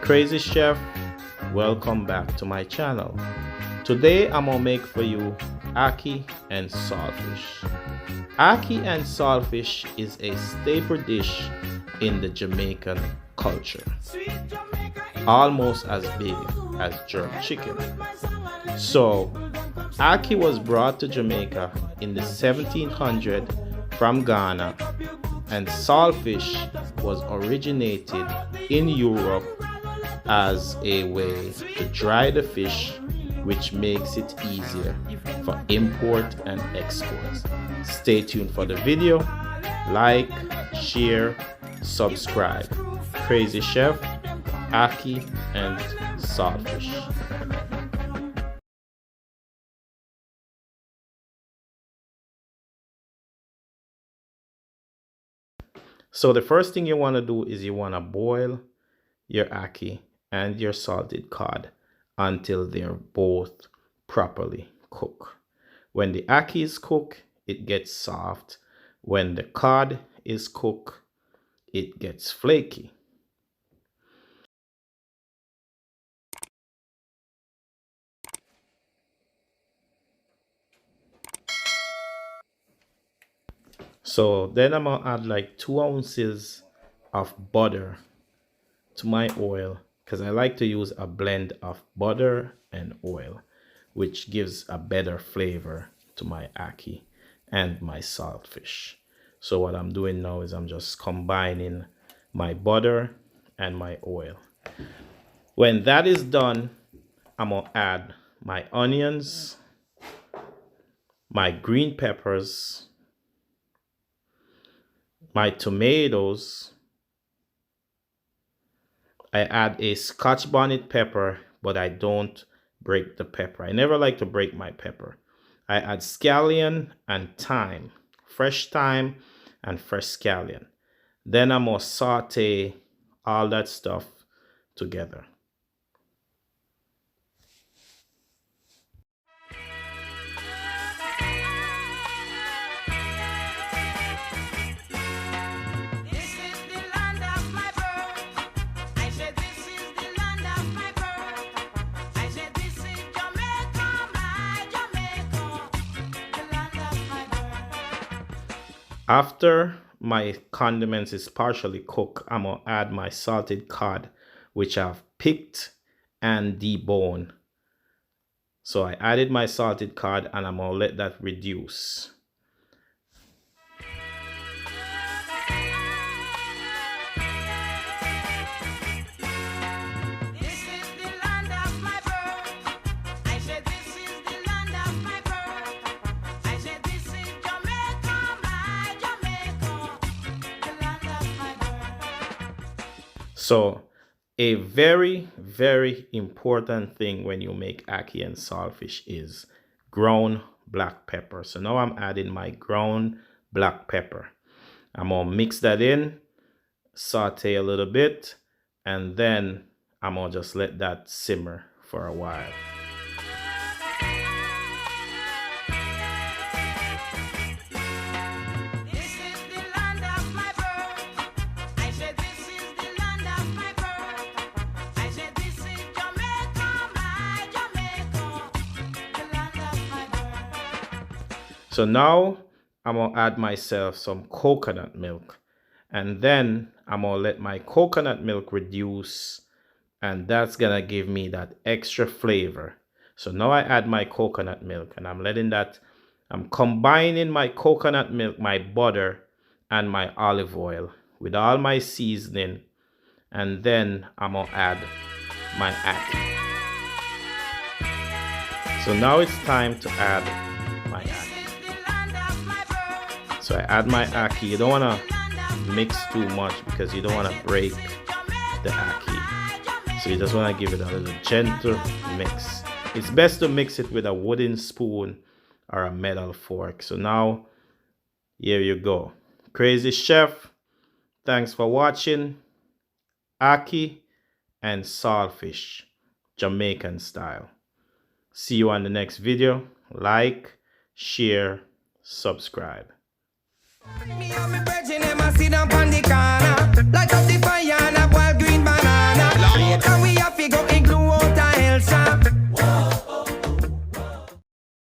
Crazy Chef, welcome back to my channel. Today I'm gonna make for you ackee and saltfish. Ackee and saltfish is a staple dish in the Jamaican culture, almost as big as jerk chicken. So ackee was brought to Jamaica in the 1700s from Ghana, and saltfish was originated in Europe as a way to dry the fish, which makes it easier for import and export. Stay tuned for the video. Like, share, subscribe. Crazy Chef, ackee and saltfish. So the first thing you want to do is you want to boil your ackee and your salted cod until they're both properly cooked. When the ackee is cooked, it gets soft. When the cod is cooked, it gets flaky. So then I'm gonna add like 2 ounces of butter to my oil, because I like to use a blend of butter and oil, which gives a better flavor to my ackee and my saltfish. So what I'm doing now is I'm just combining my butter and my oil. When that is done, I'm gonna add my onions, my green peppers, my tomatoes. I add a Scotch bonnet pepper, but I don't break the pepper. I never like to break my pepper. I add scallion and thyme, fresh thyme and fresh scallion. Then I'm gonna saute all that stuff together. After my condiments is partially cooked, I'm gonna add my salted cod, which I've picked and deboned. So I added my salted cod and I'm gonna let that reduce. So a very, very important thing when you make ackee and saltfish is ground black pepper. So now I'm adding my ground black pepper. I'm gonna mix that in, saute a little bit, and then I'm gonna just let that simmer for a while. So now I'm gonna add myself some coconut milk, and then I'm gonna let my coconut milk reduce, and that's gonna give me that extra flavor. So now I add my coconut milk and I'm combining my coconut milk, my butter, and my olive oil with all my seasoning, and then I'm gonna add my ackee. So now it's time to add my ackee. So I add my ackee. You don't want to mix too much because you don't want to break the ackee. So you just want to give it a little gentle mix. It's best to mix it with a wooden spoon or a metal fork. So now, here you go. Crazy Chef, thanks for watching. Ackee and saltfish, Jamaican style. See you on the next video. Like, share, subscribe. Me and me brethren, them a sit down on the corner, light up the fire.